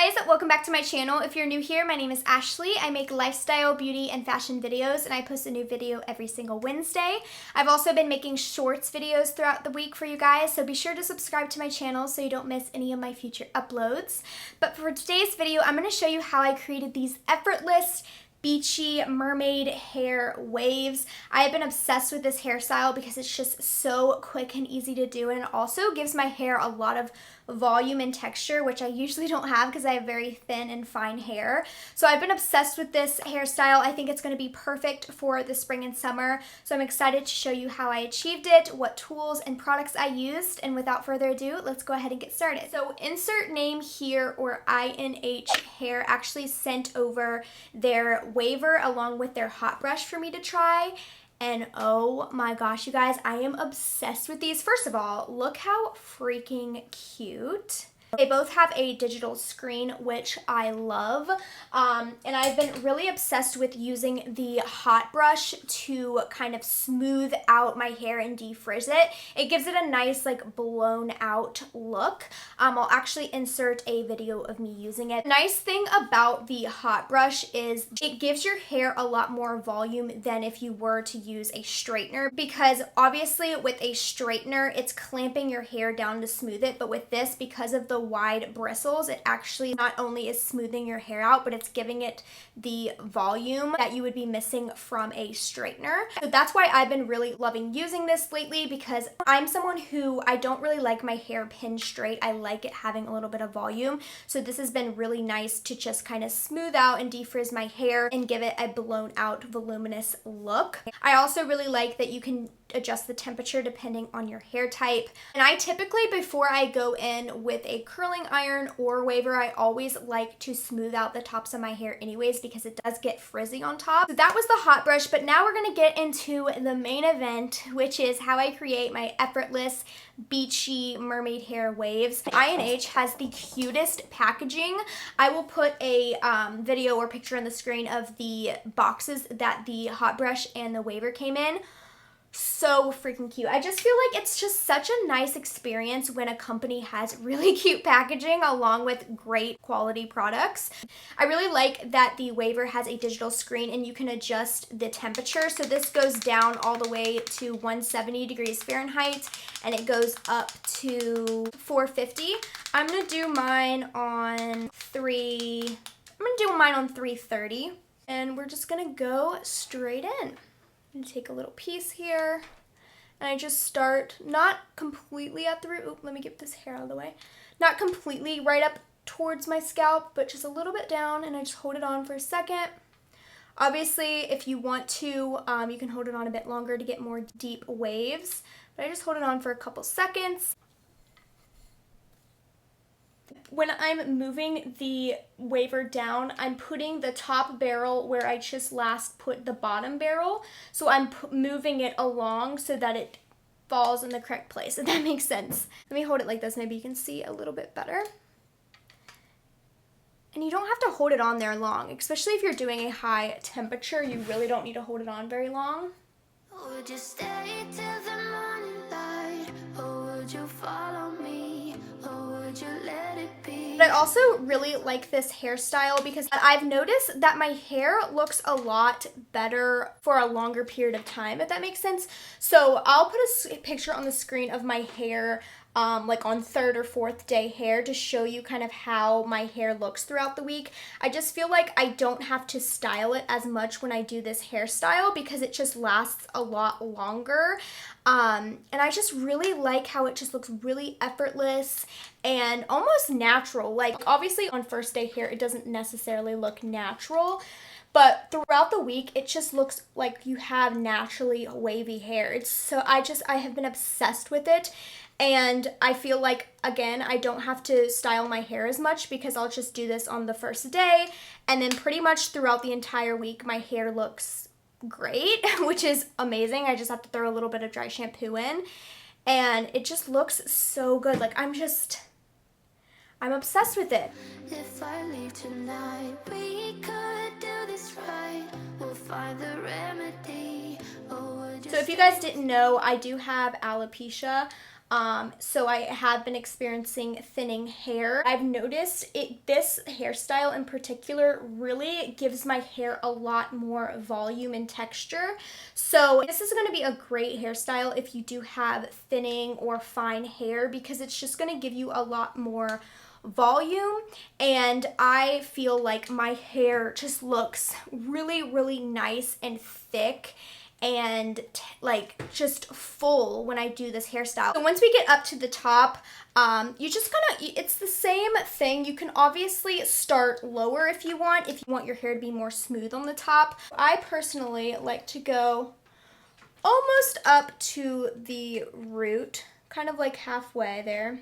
guys, welcome back to my channel. If you're new here, my name is Ashley. I make lifestyle, beauty, and fashion videos, and I post a new video every single Wednesday. I've also been making shorts videos throughout the week for you guys, so be sure to subscribe to my channel so you don't miss any of my future uploads. But for today's video, I'm going to show you how I created these effortless beachy mermaid hair waves. I have been obsessed with this hairstyle because it's just so quick and easy to do, and it also gives my hair a lot of volume and texture, which I usually don't have because I have very thin and fine hair. So I've been obsessed with this hairstyle. I think it's going to be perfect for the spring and summer. So I'm excited to show you how I achieved it, what tools and products I used, and without further ado, let's go ahead and get started. So insert name here, or INH Hair actually sent over their waver along with their hot brush for me to try. And oh my gosh, you guys, I am obsessed with these. First of all, look how freaking cute. They both have a digital screen, which I love, and I've been really obsessed with using the hot brush to kind of smooth out my hair and defrizz it. It gives it a nice, like, blown out look. I'll actually insert a video of me using it. The nice thing about the hot brush is it gives your hair a lot more volume than if you were to use a straightener, because obviously with a straightener, it's clamping your hair down to smooth it, but with this, because of the wide bristles, it actually not only is smoothing your hair out, but it's giving it the volume that you would be missing from a straightener. So that's why I've been really loving using this lately, because I'm someone who, I don't really like my hair pinned straight. I like it having a little bit of volume. So this has been really nice to just kind of smooth out and defrizz my hair and give it a blown out voluminous look. I also really like that you can adjust the temperature depending on your hair type. And I typically, before I go in with a curling iron or waver, I always like to smooth out the tops of my hair anyways, because it does get frizzy on top. So that was the hot brush, but now we're gonna get into the main event, which is how I create my effortless beachy mermaid hair waves. INH has the cutest packaging. I will put a video or picture on the screen of the boxes that the hot brush and the waver came in. So freaking cute. I just feel like it's just such a nice experience when a company has really cute packaging along with great quality products. I really like that the waver has a digital screen and you can adjust the temperature. So this goes down all the way to 170 degrees Fahrenheit and it goes up to 450. I'm gonna do mine on 330, and we're just gonna go straight in. I'm gonna take a little piece here, and I just start not completely at the root. Oop, let me get this hair out of the way. Not completely right up towards my scalp, but just a little bit down, and I just hold it on for a second. Obviously, if you want to, you can hold it on a bit longer to get more deep waves, but I just hold it on for a couple seconds. When I'm moving the waver down, I'm putting the top barrel where I just last put the bottom barrel. So I'm moving it along so that it falls in the correct place, if that makes sense. Let me hold it like this. Maybe you can see a little bit better. And you don't have to hold it on there long, especially if you're doing a high temperature. You really don't need to hold it on very long. Would you stay till the morning light, or would you follow me, or would you let it be? But I also really like this hairstyle because I've noticed that my hair looks a lot better for a longer period of time, if that makes sense. So I'll put a picture on the screen of my hair like on third or fourth day hair to show you kind of how my hair looks throughout the week. I just feel like I don't have to style it as much when I do this hairstyle because it just lasts a lot longer. And I just really like how it just looks really effortless and almost natural. Like, obviously on first day hair, it doesn't necessarily look natural, but throughout the week, it just looks like you have naturally wavy hair. It's so, I have been obsessed with it. And I feel like, again, I don't have to style my hair as much because I'll just do this on the first day. And then pretty much throughout the entire week, my hair looks great, which is amazing. I just have to throw a little bit of dry shampoo in. And it just looks so good. Like, I'm obsessed with it. If I leave tonight, we could do this right. We'll find the remedy. So if you guys didn't know, I do have alopecia. So I have been experiencing thinning hair. I've noticed this hairstyle in particular really gives my hair a lot more volume and texture. So this is going to be a great hairstyle if you do have thinning or fine hair, because it's just going to give you a lot more volume, and I feel like my hair just looks really, really nice and thick and like just full when I do this hairstyle. So once we get up to the top, you just it's the same thing. You can obviously start lower if you want your hair to be more smooth on the top. I personally like to go almost up to the root, kind of like halfway there.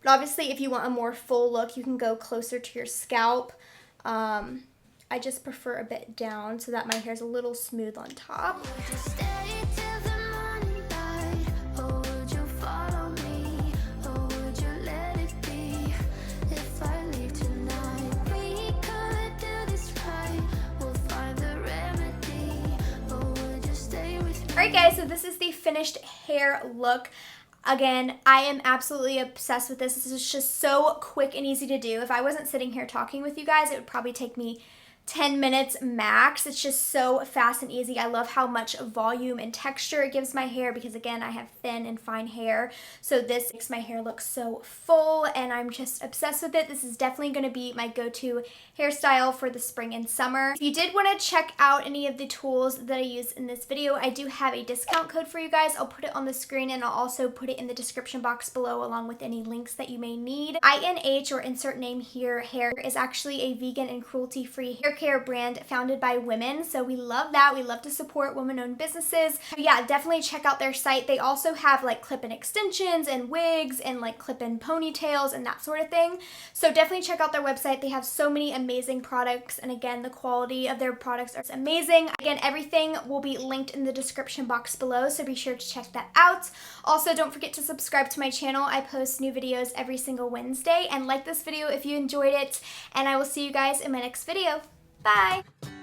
But obviously, if you want a more full look, you can go closer to your scalp. I just prefer a bit down so that my hair's a little smooth on top. Alright guys, so this is the finished hair look. Again, I am absolutely obsessed with this. This is just so quick and easy to do. If I wasn't sitting here talking with you guys, it would probably take me 10 minutes max. It's just so fast and easy. I love how much volume and texture it gives my hair because, again, I have thin and fine hair. So this makes my hair look so full, and I'm just obsessed with it. This is definitely going to be my go-to hairstyle for the spring and summer. If you did want to check out any of the tools that I use in this video, I do have a discount code for you guys. I'll put it on the screen, and I'll also put it in the description box below along with any links that you may need. INH, or insert name here, Hair, is actually a vegan and cruelty-free hair care brand founded by women, so we love that. We love to support women-owned businesses. But yeah, definitely check out their site. They also have like clip-in extensions and wigs and like clip-in ponytails and that sort of thing. So definitely check out their website. They have so many amazing products, and again, the quality of their products is amazing. Again, everything will be linked in the description box below, so be sure to check that out. Also, don't forget to subscribe to my channel. I post new videos every single Wednesday, and like this video if you enjoyed it, and I will see you guys in my next video. Bye!